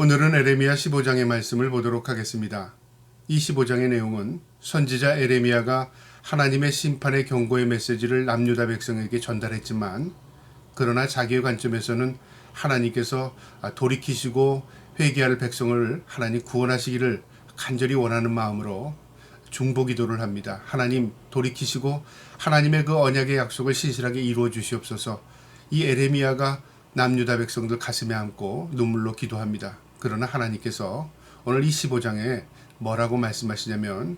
오늘은 에레미야 15장의 말씀을 보도록 하겠습니다. 이 15장의 내용은 선지자 에레미야가 하나님의 심판의 경고의 메시지를 남유다 백성에게 전달했지만, 그러나 자기의 관점에서는 하나님께서 돌이키시고 회개할 백성을 하나님 구원하시기를 간절히 원하는 마음으로 중보기도를 합니다. 하나님 돌이키시고 하나님의 그 언약의 약속을 신실하게 이루어 주시옵소서. 이 에레미야가 남유다 백성들 가슴에 안고 눈물로 기도합니다. 그러나 하나님께서 오늘 이 15장에 뭐라고 말씀하시냐면,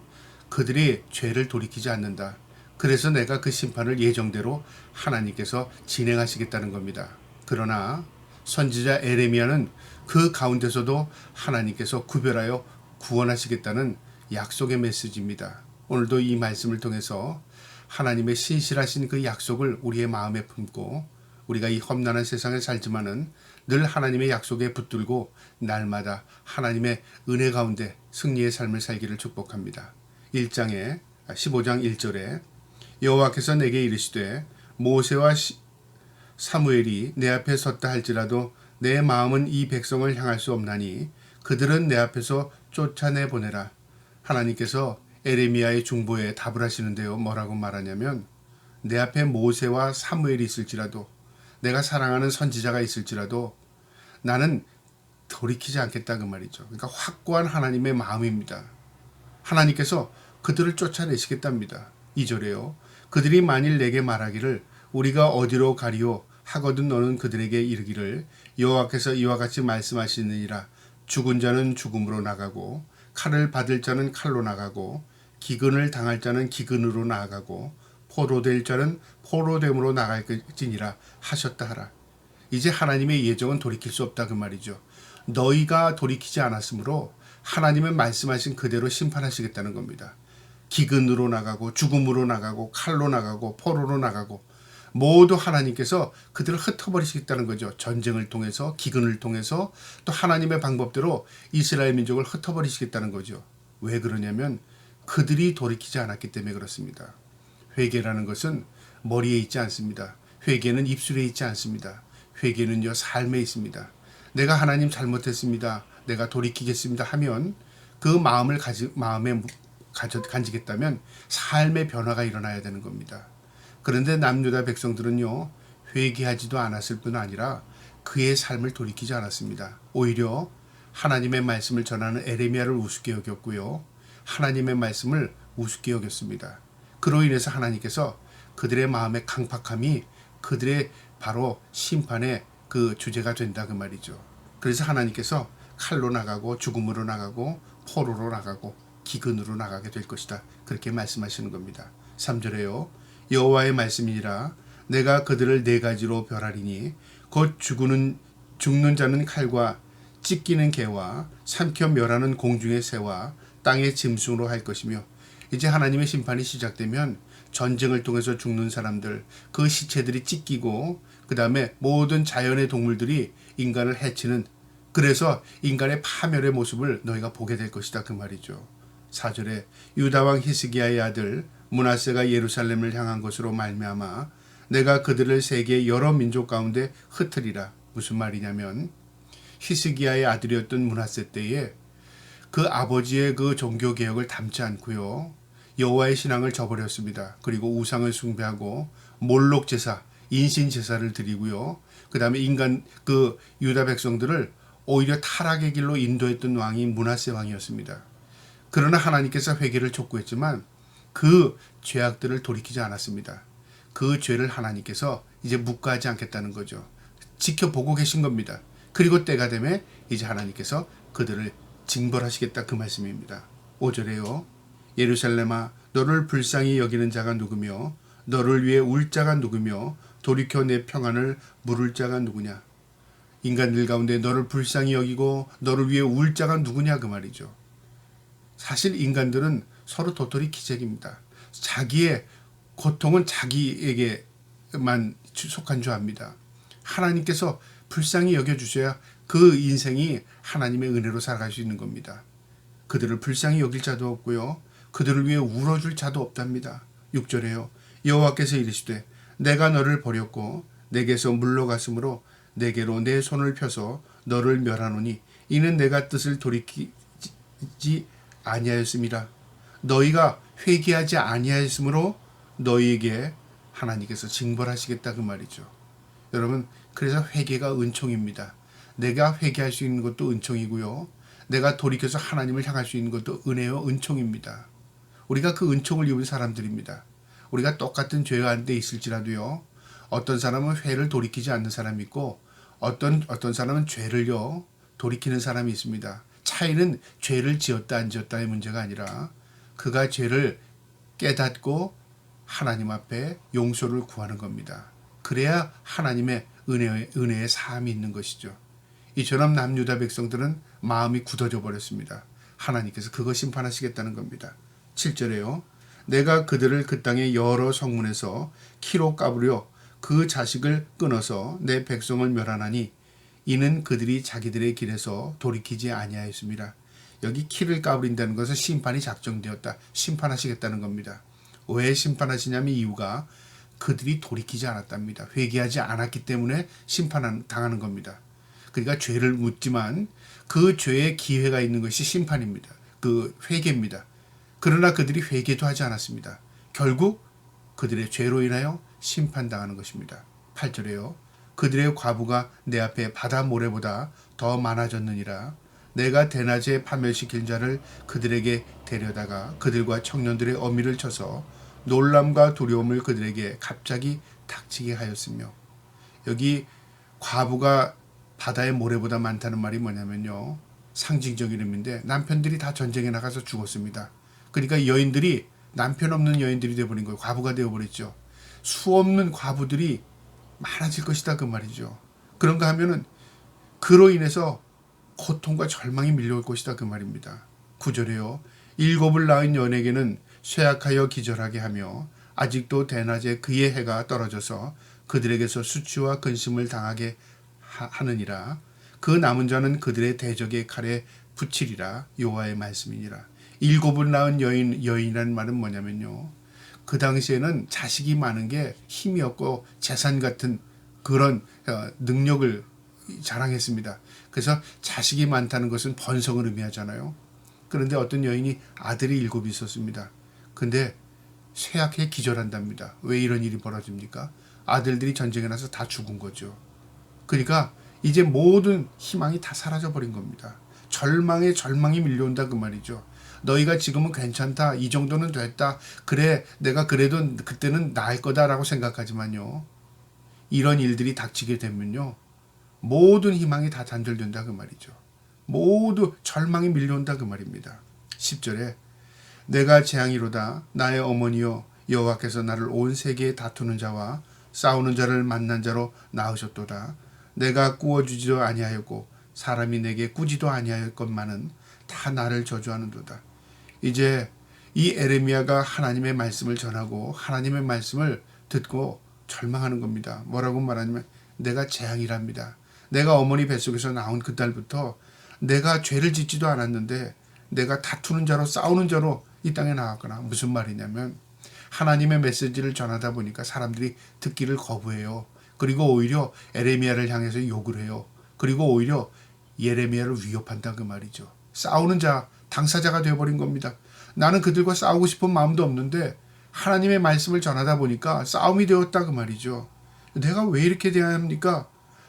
그들이 죄를 돌이키지 않는다. 그래서 내가 그 심판을 예정대로 하나님께서 진행하시겠다는 겁니다. 그러나 선지자 에레미야는 그 가운데서도 하나님께서 구별하여 구원하시겠다는 약속의 메시지입니다. 오늘도 이 말씀을 통해서 하나님의 신실하신 그 약속을 우리의 마음에 품고, 우리가 이 험난한 세상에 살지만은 늘 하나님의 약속에 붙들고 날마다 하나님의 은혜 가운데 승리의 삶을 살기를 축복합니다. 15장 1절에 여호와께서 내게 이르시되 모세와 사무엘이 내 앞에 섰다 할지라도 내 마음은 이 백성을 향할 수 없나니 그들은 내 앞에서 쫓아내 보내라. 하나님께서 에레미야의 중보에 답을 하시는데요. 뭐라고 말하냐면, 내 앞에 모세와 사무엘이 있을지라도, 내가 사랑하는 선지자가 있을지라도 나는 돌이키지 않겠다, 그 말이죠. 그러니까 확고한 하나님의 마음입니다. 하나님께서 그들을 쫓아내시겠답니다. 2절에요. 그들이 만일 내게 말하기를 우리가 어디로 가리오 하거든 너는 그들에게 이르기를 여호와께서 이와 같이 말씀하시느니라. 죽은 자는 죽음으로 나가고 칼을 받을 자는 칼로 나가고 기근을 당할 자는 기근으로 나아가고 포로될 자는 포로됨으로 나갈지니라 하셨다 하라. 이제 하나님의 예정은 돌이킬 수 없다, 그 말이죠. 너희가 돌이키지 않았으므로 하나님은 말씀하신 그대로 심판하시겠다는 겁니다. 기근으로 나가고 죽음으로 나가고 칼로 나가고 포로로 나가고 모두 하나님께서 그들을 흩어버리시겠다는 거죠. 전쟁을 통해서, 기근을 통해서, 또 하나님의 방법대로 이스라엘 민족을 흩어버리시겠다는 거죠. 왜 그러냐면 그들이 돌이키지 않았기 때문에 그렇습니다. 회개라는 것은 머리에 있지 않습니다. 회개는 입술에 있지 않습니다. 회개는요, 삶에 있습니다. 내가 하나님 잘못했습니다, 내가 돌이키겠습니다 하면 그 마음을 마음에 간직했다면 삶의 변화가 일어나야 되는 겁니다. 그런데 남유다 백성들은요, 회개하지도 않았을 뿐 아니라 그의 삶을 돌이키지 않았습니다. 오히려 하나님의 말씀을 전하는 에레미야를 우습게 여겼고요, 하나님의 말씀을 우습게 여겼습니다. 그로 인해서 하나님께서 그들의 마음의 강팍함이 그들의 바로 심판의 그 주제가 된다, 그 말이죠. 그래서 하나님께서 칼로 나가고 죽음으로 나가고 포로로 나가고 기근으로 나가게 될 것이다, 그렇게 말씀하시는 겁니다. 3절에요. 여호와의 말씀이니라. 내가 그들을 네 가지로 멸하리니 곧 죽는 자는 칼과 찢기는 개와 삼켜 멸하는 공중의 새와 땅의 짐승으로 할 것이며, 이제 하나님의 심판이 시작되면 전쟁을 통해서 죽는 사람들, 그 시체들이 찢기고 그 다음에 모든 자연의 동물들이 인간을 해치는, 그래서 인간의 파멸의 모습을 너희가 보게 될 것이다, 그 말이죠. 4절에 유다왕 히스기야의 아들 므낫세가 예루살렘을 향한 것으로 말미암아 내가 그들을 세계의 여러 민족 가운데 흩으리라. 무슨 말이냐면, 히스기야의 아들이었던 므낫세 때에 그 아버지의 그 종교 개혁을 담지 않고요, 여호와의 신앙을 저버렸습니다. 그리고 우상을 숭배하고 몰록 제사, 인신 제사를 드리고요, 그 다음에 그 유다 백성들을 오히려 타락의 길로 인도했던 왕이 므낫세 왕이었습니다. 그러나 하나님께서 회개를 촉구했지만 그 죄악들을 돌이키지 않았습니다. 그 죄를 하나님께서 이제 묵과하지 않겠다는 거죠. 지켜보고 계신 겁니다. 그리고 때가 되면 이제 하나님께서 그들을 징벌하시겠다, 그 말씀입니다. 5절에요. 예루살렘아, 너를 불쌍히 여기는 자가 누구며 너를 위해 울 자가 누구며 돌이켜 내 평안을 물을 자가 누구냐. 인간들 가운데 너를 불쌍히 여기고 너를 위해 울 자가 누구냐, 그 말이죠. 사실 인간들은 서로 도토리 기적입니다. 자기의 고통은 자기에게만 속한 줄 압니다. 하나님께서 불쌍히 여겨주셔야 그 인생이 하나님의 은혜로 살아갈 수 있는 겁니다. 그들을 불쌍히 여길 자도 없고요, 그들을 위해 울어줄 자도 없답니다. 6절에요. 여호와께서 이르시되 내가 너를 버렸고 내게서 물러갔으므로 내게로 내 손을 펴서 너를 멸하노니 이는 내가 뜻을 돌이키지 아니하였음이라. 너희가 회개하지 아니하였으므로 너희에게 하나님께서 징벌하시겠다 그 말이죠. 여러분, 그래서 회개가 은총입니다. 내가 회개할 수 있는 것도 은총이고요. 내가 돌이켜서 하나님을 향할 수 있는 것도 은혜요 은총입니다. 우리가 그 은총을 입은 사람들입니다. 우리가 똑같은 죄 가운데 있을지라도요. 어떤 사람은 회를 돌이키지 않는 사람이 있고 어떤 사람은 죄를요 돌이키는 사람이 있습니다. 차이는 죄를 지었다 안 지었다의 문제가 아니라 그가 죄를 깨닫고 하나님 앞에 용서를 구하는 겁니다. 그래야 하나님의 은혜의 사함이 있는 것이죠. 이처럼 남유다 백성들은 마음이 굳어져 버렸습니다. 하나님께서 그거 심판하시겠다는 겁니다. 7절에요. 내가 그들을 그 땅의 여러 성문에서 키로 까부려 그 자식을 끊어서 내 백성을 멸하나니 이는 그들이 자기들의 길에서 돌이키지 아니하였습니다. 여기 키를 까부린다는 것은 심판이 작정되었다. 심판하시겠다는 겁니다. 왜 심판하시냐면 이유가 그들이 돌이키지 않았답니다. 회개하지 않았기 때문에 심판당하는 겁니다. 그러니까 죄를 묻지만 그 죄의 기회가 있는 것이 심판입니다. 그 회개입니다. 그러나 그들이 회개도 하지 않았습니다. 결국 그들의 죄로 인하여 심판당하는 것입니다. 8절에요. 그들의 과부가 내 앞에 바다 모래보다 더 많아졌느니라. 내가 대낮에 파멸시킬 자를 그들에게 데려다가 그들과 청년들의 어미를 쳐서 놀람과 두려움을 그들에게 갑자기 닥치게 하였으며. 여기 과부가 바다의 모래보다 많다는 말이 뭐냐면요. 상징적인 의미인데 남편들이 다 전쟁에 나가서 죽었습니다. 그러니까 여인들이 남편 없는 여인들이 되어버린 거예요. 과부가 되어버렸죠. 수 없는 과부들이 많아질 것이다 그 말이죠. 그런가 하면은 그로 인해서 고통과 절망이 밀려올 것이다 그 말입니다. 9절에요. 일곱을 낳은 여인에게는 쇠약하여 기절하게 하며 아직도 대낮에 그의 해가 떨어져서 그들에게서 수치와 근심을 당하게 하느니라. 그 남은 자는 그들의 대적의 칼에 붙이리라. 여호와의 말씀이니라. 일곱을 낳은 여인이라는 말은 뭐냐면요. 그 당시에는 자식이 많은 게 힘이었고 재산 같은 그런 능력을 자랑했습니다. 그래서 자식이 많다는 것은 번성을 의미하잖아요. 그런데 어떤 여인이 아들이 7이 있었습니다. 근데 쇠약해 기절한답니다. 왜 이런 일이 벌어집니까? 아들들이 전쟁에 나서 다 죽은 거죠. 그러니까 이제 모든 희망이 다 사라져버린 겁니다. 절망이 밀려온다 그 말이죠. 너희가 지금은 괜찮다. 이 정도는 됐다. 그래 내가 그래도 그때는 나을 거다라고 생각하지만요. 이런 일들이 닥치게 되면요. 모든 희망이 다 단절된다 그 말이죠. 모두 절망이 밀려온다 그 말입니다. 10절에 내가 재앙이로다. 나의 어머니여 여호와께서 나를 온 세계에 다투는 자와 싸우는 자를 만난 자로 낳으셨도다. 내가 꾸어주지도 아니하였고 사람이 내게 꾸지도 아니하였건만은 다 나를 저주하는도다. 이제 이 에레미야가 하나님의 말씀을 전하고 하나님의 말씀을 듣고 절망하는 겁니다. 뭐라고 말하냐면 내가 재앙이랍니다. 내가 어머니 뱃속에서 나온 그날부터 내가 죄를 짓지도 않았는데 내가 다투는 자로 싸우는 자로 이 땅에 나왔거나. 무슨 말이냐면 하나님의 메시지를 전하다 보니까 사람들이 듣기를 거부해요. 그리고 오히려 에레미야를 향해서 욕을 해요. 그리고 오히려 예레미야를 위협한다 그 말이죠. 싸우는 자, 당사자가 되어버린 겁니다. 나는 그들과 싸우고 싶은 마음도 없는데 하나님의 말씀을 전하다 보니까 싸움이 되었다 그 말이죠. 내가 왜 이렇게 돼야 합니까?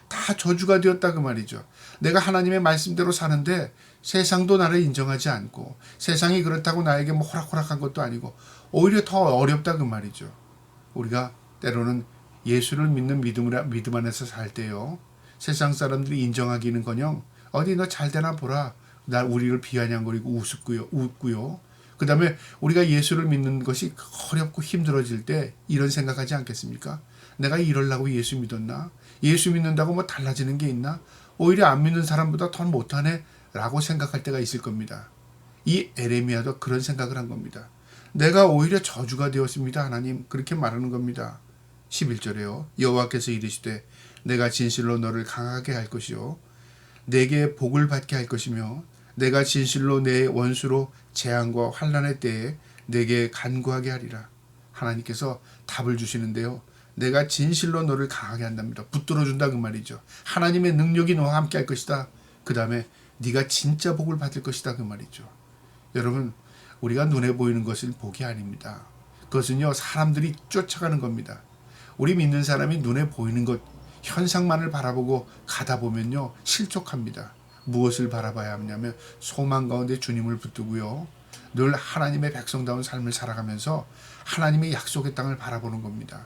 다 저주가 되었다 그 말이죠. 내가 하나님의 말씀대로 사는데 세상도 나를 인정하지 않고 세상이 그렇다고 나에게 뭐 호락호락한 것도 아니고 오히려 더 어렵다 그 말이죠. 우리가 때로는 예수를 믿는 믿음 안에서 살 때요. 세상 사람들이 인정하기는커녕 어디 너 잘되나 보라. 우리를 비아냥거리고 웃고요. 그 다음에 우리가 예수를 믿는 것이 어렵고 힘들어질 때 이런 생각하지 않겠습니까? 내가 이러려고 예수 믿었나? 예수 믿는다고 뭐 달라지는 게 있나? 오히려 안 믿는 사람보다 더 못하네? 라고 생각할 때가 있을 겁니다. 이 에레미야도 그런 생각을 한 겁니다. 내가 오히려 저주가 되었습니다. 하나님 그렇게 말하는 겁니다. 11절에요. 여호와께서 이르시되 내가 진실로 너를 강하게 할 것이요 내게 복을 받게 할 것이며 내가 진실로 내 원수로 재앙과 환난의 때에 내게 간구하게 하리라. 하나님께서 답을 주시는데요. 내가 진실로 너를 강하게 한답니다. 붙들어준다 그 말이죠. 하나님의 능력이 너와 함께 할 것이다. 그 다음에 네가 진짜 복을 받을 것이다 그 말이죠. 여러분, 우리가 눈에 보이는 것은 복이 아닙니다. 그것은요, 사람들이 쫓아가는 겁니다. 우리 믿는 사람이 눈에 보이는 것, 현상만을 바라보고 가다 보면요, 실족합니다. 무엇을 바라봐야 하냐면 소망 가운데 주님을 붙들고요, 늘 하나님의 백성다운 삶을 살아가면서 하나님의 약속의 땅을 바라보는 겁니다.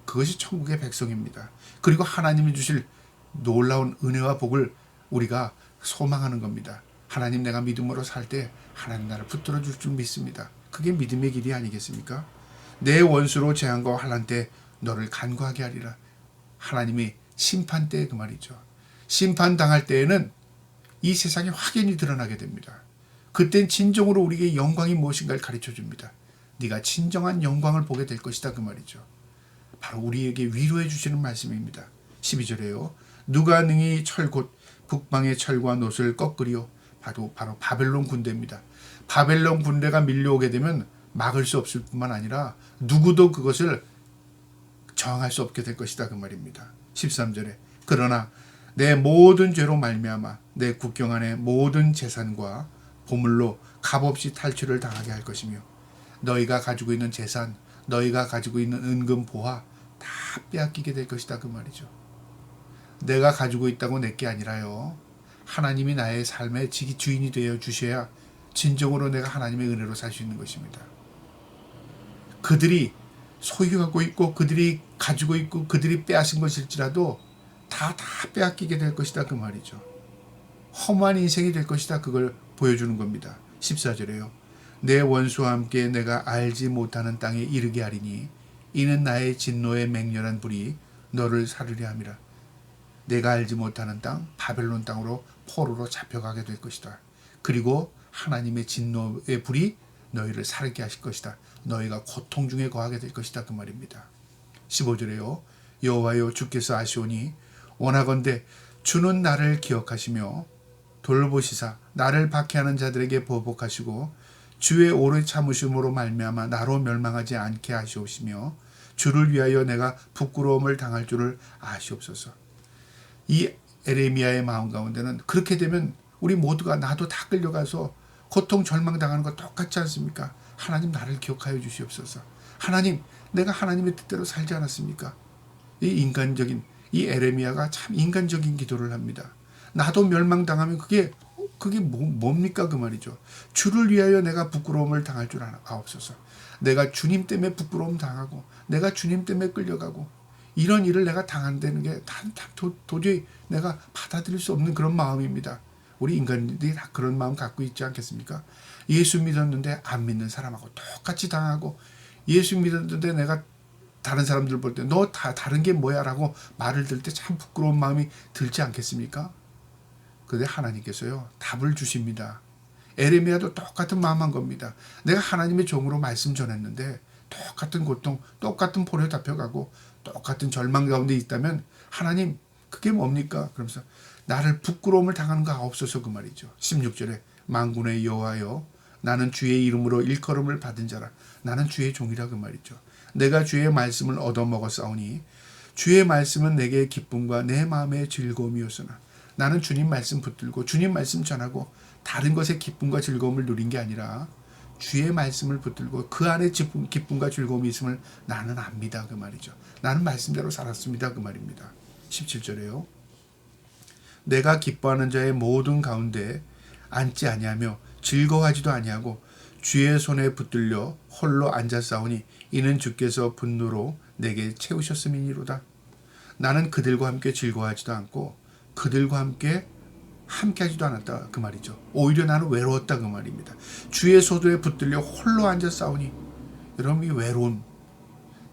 그것이 천국의 백성입니다. 그리고 하나님이 주실 놀라운 은혜와 복을 우리가 소망하는 겁니다. 하나님, 내가 믿음으로 살 때 하나님 나를 붙들어 줄 줄 믿습니다. 그게 믿음의 길이 아니겠습니까? 내 원수로 재앙과 환난 때 너를 간구하게 하리라. 하나님이 심판 때 그 말이죠. 심판당할 때에는 이 세상에 확연히 드러나게 됩니다. 그땐 진정으로 우리에게 영광이 무엇인가를 가르쳐 줍니다. 네가 진정한 영광을 보게 될 것이다 그 말이죠. 바로 우리에게 위로해 주시는 말씀입니다. 12절에요. 누가 능히 철곧 북방의 철과 놋을 꺾으리요. 바로 바벨론 군대입니다. 바벨론 군대가 밀려오게 되면 막을 수 없을 뿐만 아니라 누구도 그것을 저항할 수 없게 될 것이다 그 말입니다. 13절에 그러나 내 모든 죄로 말미암아 내 국경 안의 모든 재산과 보물로 값없이 탈취를 당하게 할 것이며 너희가 가지고 있는 재산, 너희가 가지고 있는 은금 보화 다 빼앗기게 될 것이다 그 말이죠. 내가 가지고 있다고 내게 아니라요, 하나님이 나의 삶의 주인이 되어 주셔야 진정으로 내가 하나님의 은혜로 살 수 있는 것입니다. 그들이 소유하고 있고 그들이 가지고 있고 그들이 빼앗은 것일지라도 다 빼앗기게 될 것이다 그 말이죠. 험한 인생이 될 것이다, 그걸 보여주는 겁니다. 14절에요. 내 원수와 함께 내가 알지 못하는 땅에 이르게 하리니 이는 나의 진노의 맹렬한 불이 너를 사르려 함이라. 내가 알지 못하는 땅, 바벨론 땅으로 포로로 잡혀가게 될 것이다. 그리고 하나님의 진노의 불이 너희를 사르게 하실 것이다. 너희가 고통 중에 거하게 될 것이다 그 말입니다. 15절에요. 여호와여 주께서 아시오니 원하건대 주는 나를 기억하시며 돌보시사 나를 박해하는 자들에게 보복하시고 주의 오래 참으심으로 말미암아 나로 멸망하지 않게 하시옵시며 주를 위하여 내가 부끄러움을 당할 줄을 아시옵소서. 이 에레미야의 마음 가운데는 그렇게 되면 우리 모두가 나도 다 끌려가서 고통 절망당하는 거 똑같지 않습니까? 하나님 나를 기억하여 주시옵소서. 하나님, 내가 하나님의 뜻대로 살지 않았습니까? 이 에레미야가 참 인간적인 기도를 합니다. 나도 멸망당하면 그게 뭡니까 그 말이죠. 주를 위하여 내가 부끄러움을 당할 줄 아옵소서. 내가 주님 때문에 부끄러움 당하고 내가 주님 때문에 끌려가고 이런 일을 내가 당한다는 게 도저히 내가 받아들일 수 없는 그런 마음입니다. 우리 인간들이 다 그런 마음 갖고 있지 않겠습니까? 예수 믿었는데 안 믿는 사람하고 똑같이 당하고, 예수 믿었는데 내가 다른 사람들 볼 때 너 다른 게 뭐야 라고 말을 들을 때 참 부끄러운 마음이 들지 않겠습니까? 그런데 하나님께서요 답을 주십니다. 에레미야도 똑같은 마음 한 겁니다. 내가 하나님의 종으로 말씀 전했는데 똑같은 고통, 똑같은 포로에 잡혀가고 똑같은 절망 가운데 있다면 하나님 그게 뭡니까? 그러면서 나를 부끄러움을 당하는 거 아옵소서 그 말이죠. 16절에 만군의 여호와여 나는 주의 이름으로 일컬음을 받은 자라. 나는 주의 종이라 그 말이죠. 내가 주의 말씀을 얻어먹었사오니 주의 말씀은 내게 기쁨과 내 마음의 즐거움이었으나. 나는 주님 말씀 붙들고 주님 말씀 전하고 다른 것에 기쁨과 즐거움을 누린 게 아니라 주의 말씀을 붙들고 그 안에 기쁨과 즐거움이 있음을 나는 압니다 그 말이죠. 나는 말씀대로 살았습니다 그 말입니다. 17절에요. 내가 기뻐하는 자의 모든 가운데 앉지 아니하며 즐거워하지도 아니하고 주의 손에 붙들려 홀로 앉았사오니 이는 주께서 분노로 내게 채우셨음이니로다. 나는 그들과 함께 즐거워하지도 않고 그들과 함께 하지도 않았다 그 말이죠. 오히려 나는 외로웠다 그 말입니다. 주의 소도에 붙들려 홀로 앉았사오니. 여러분, 이 외로움,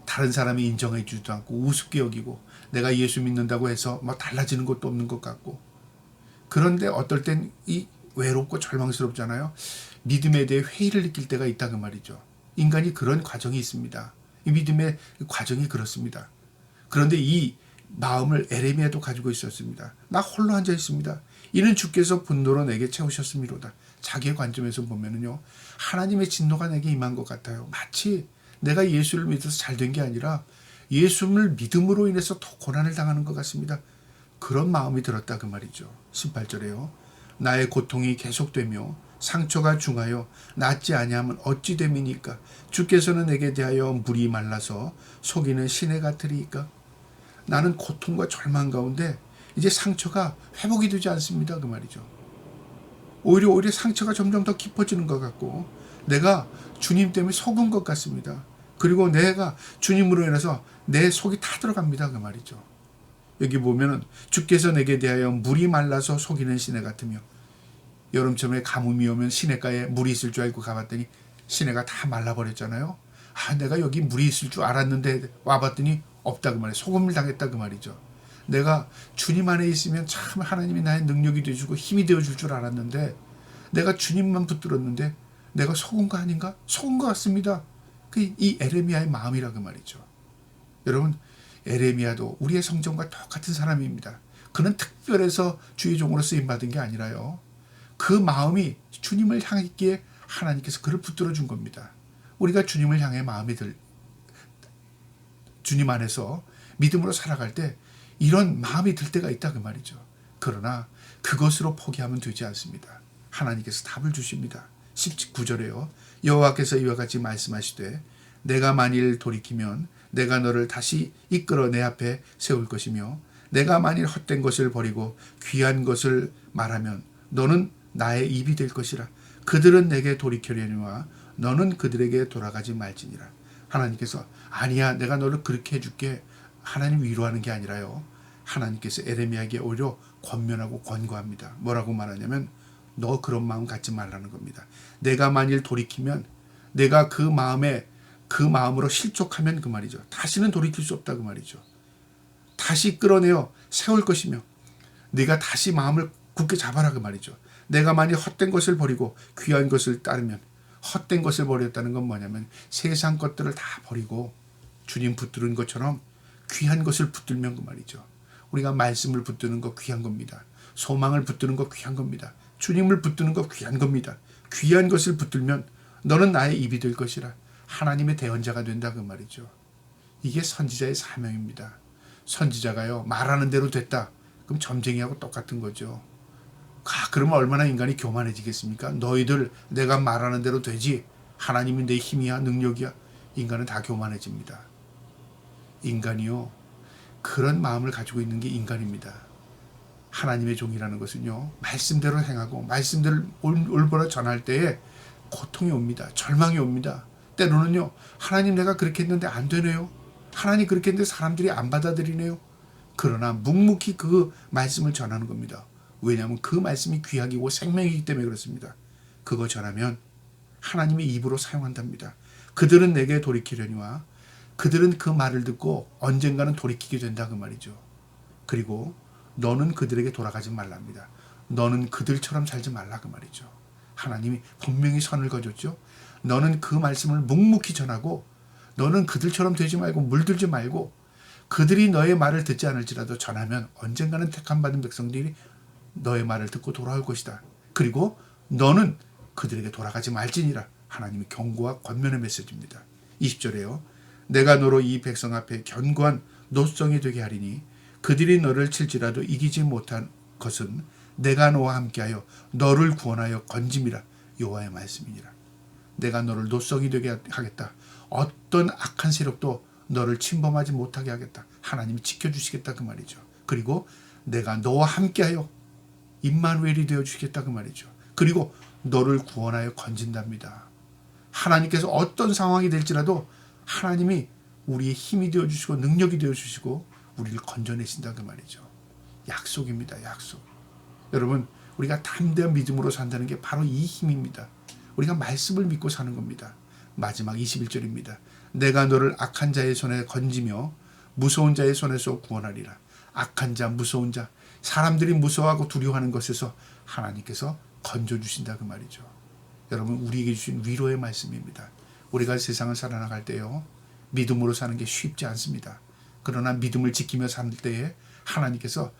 다른 사람이 인정해 주지도 않고 우습게 여기고 내가 예수 믿는다고 해서 뭐 달라지는 것도 없는 것 같고, 그런데 어떨 땐 이 외롭고 절망스럽잖아요. 믿음에 대해 회의를 느낄 때가 있다 그 말이죠. 인간이 그런 과정이 있습니다. 이 믿음의 과정이 그렇습니다. 그런데 이 마음을 에레미야도 가지고 있었습니다. 나 홀로 앉아 있습니다. 이는 주께서 분노로 내게 채우셨음이로다. 자기의 관점에서 보면은요, 하나님의 진노가 내게 임한 것 같아요. 마치 내가 예수를 믿어서 잘 된 게 아니라 예수를 믿음으로 인해서 더 고난을 당하는 것 같습니다. 그런 마음이 들었다 그 말이죠. 18절에요. 나의 고통이 계속되며 상처가 중하여 낫지 아니하면 어찌 됨이니까. 주께서는 내게 대하여 물이 말라서 속이는 시내 같으리이까. 나는 고통과 절망 가운데 이제 상처가 회복이 되지 않습니다. 그 말이죠. 오히려 상처가 점점 더 깊어지는 것 같고 내가 주님 때문에 속은 것 같습니다. 그리고 내가 주님으로 인해서 내 속이 다 들어갑니다. 그 말이죠. 여기 보면은 주께서 내게 대하여 물이 말라서 속이는 시내 같으며, 여름철에 가뭄이 오면 시내가에 물이 있을 줄 알고 가봤더니 시내가 다 말라버렸잖아요. 내가 여기 물이 있을 줄 알았는데 와봤더니 없다 그 말이에요. 소금을 당했다 그 말이죠. 내가 주님 안에 있으면 참 하나님이 나의 능력이 되어주고 힘이 되어줄 줄 알았는데 내가 주님만 붙들었는데 내가 속은 거 아닌가? 속은 것 같습니다. 이 에레미야의 마음이라 그 말이죠. 여러분, 에레미야도 우리의 성정과 똑같은 사람입니다. 그는 특별해서 주의 종으로 쓰임받은 게 아니라요. 그 마음이 주님을 향했기에 하나님께서 그를 붙들어 준 겁니다. 우리가 주님을 향해 주님 안에서 믿음으로 살아갈 때 이런 마음이 들 때가 있다 그 말이죠. 그러나 그것으로 포기하면 되지 않습니다. 하나님께서 답을 주십니다. 19절에요. 여호와께서 이와 같이 말씀하시되 내가 만일 돌이키면 내가 너를 다시 이끌어 내 앞에 세울 것이며 내가 만일 헛된 것을 버리고 귀한 것을 말하면 너는 나의 입이 될 것이라. 그들은 내게 돌이키려니와 너는 그들에게 돌아가지 말지니라. 하나님께서 아니야 내가 너를 그렇게 해줄게. 하나님 위로하는 게 아니라요. 하나님께서 에레미야에게 오히려 권면하고 권고합니다. 뭐라고 말하냐면 너 그런 마음 갖지 말라는 겁니다. 내가 만일 돌이키면 내가 그 마음으로 실족하면 그 말이죠. 다시는 돌이킬 수 없다 그 말이죠. 다시 끌어내어 세울 것이며 네가 다시 마음을 굳게 잡아라 그 말이죠. 내가 만일 헛된 것을 버리고 귀한 것을 따르면, 헛된 것을 버렸다는 건 뭐냐면 세상 것들을 다 버리고 주님 붙드는 것처럼 귀한 것을 붙들면 그 말이죠. 우리가 말씀을 붙드는 거 귀한 겁니다. 소망을 붙드는 거 귀한 겁니다. 주님을 붙드는 거 귀한 겁니다. 귀한 것을 붙들면 너는 나의 입이 될 것이라. 하나님의 대언자가 된다 그 말이죠. 이게 선지자의 사명입니다. 선지자가요 말하는 대로 됐다. 그럼 점쟁이하고 똑같은 거죠. 그러면 얼마나 인간이 교만해지겠습니까? 너희들 내가 말하는 대로 되지. 하나님이 내 힘이야 능력이야. 인간은 다 교만해집니다. 인간이요 그런 마음을 가지고 있는 게 인간입니다. 하나님의 종이라는 것은요 말씀대로 행하고 말씀대로 올바로 전할 때에 고통이 옵니다. 절망이 옵니다. 때로는요 하나님 내가 그렇게 했는데 안 되네요. 하나님 그렇게 했는데 사람들이 안 받아들이네요. 그러나 묵묵히 그 말씀을 전하는 겁니다. 왜냐하면 그 말씀이 귀하기고 생명이기 때문에 그렇습니다. 그거 전하면 하나님의 입으로 사용한답니다. 그들은 내게 돌이키려니와 그들은 그 말을 듣고 언젠가는 돌이키게 된다 그 말이죠. 그리고 너는 그들에게 돌아가지 말랍니다. 너는 그들처럼 살지 말라 그 말이죠. 하나님이 분명히 선을 거줬죠. 너는 그 말씀을 묵묵히 전하고 너는 그들처럼 되지 말고 물들지 말고 그들이 너의 말을 듣지 않을지라도 전하면 언젠가는 택함받은 백성들이 너의 말을 듣고 돌아올 것이다. 그리고 너는 그들에게 돌아가지 말지니라. 하나님의 경고와 권면의 메시지입니다. 20절에요. 내가 너로 이 백성 앞에 견고한 노성이 되게 하리니 그들이 너를 칠지라도 이기지 못한 것은 내가 너와 함께하여 너를 구원하여 건짐이라. 여호와의 말씀이니라. 내가 너를 노성이 되게 하겠다. 어떤 악한 세력도 너를 침범하지 못하게 하겠다. 하나님이 지켜주시겠다 그 말이죠. 그리고 내가 너와 함께하여 임마누엘이 되어주시겠다 그 말이죠. 그리고 너를 구원하여 건진답니다. 하나님께서 어떤 상황이 될지라도 하나님이 우리의 힘이 되어주시고 능력이 되어주시고 우리를 건져내신다 그 말이죠. 약속입니다. 약속. 여러분 우리가 담대한 믿음으로 산다는 게 바로 이 힘입니다. 우리가 말씀을 믿고 사는 겁니다. 마지막 21절입니다. 내가 너를 악한 자의 손에 건지며 무서운 자의 손에서 구원하리라. 악한 자, 무서운 자, 사람들이 무서워하고 두려워하는 것에서 하나님께서 건져주신다 그 말이죠. 여러분 우리에게 주신 위로의 말씀입니다. 우리가 세상을 살아나갈 때요 믿음으로 사는 게 쉽지 않습니다. 그러나 믿음을 지키며 살 때에 하나님께서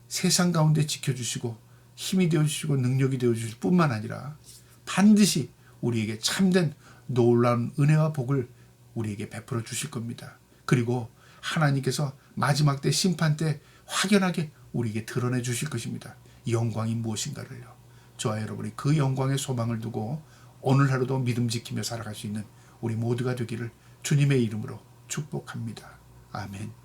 세상 가운데 지켜주시고 힘이 되어주시고 능력이 되어주실 뿐만 아니라 반드시 우리에게 참된 놀라운 은혜와 복을 우리에게 베풀어 주실 겁니다. 그리고 하나님께서 마지막 때 심판 때 확연하게 우리에게 드러내 주실 것입니다. 이 영광이 무엇인가를요. 저와 여러분이 그 영광의 소망을 두고 오늘 하루도 믿음 지키며 살아갈 수 있는 우리 모두가 되기를 주님의 이름으로 축복합니다. 아멘.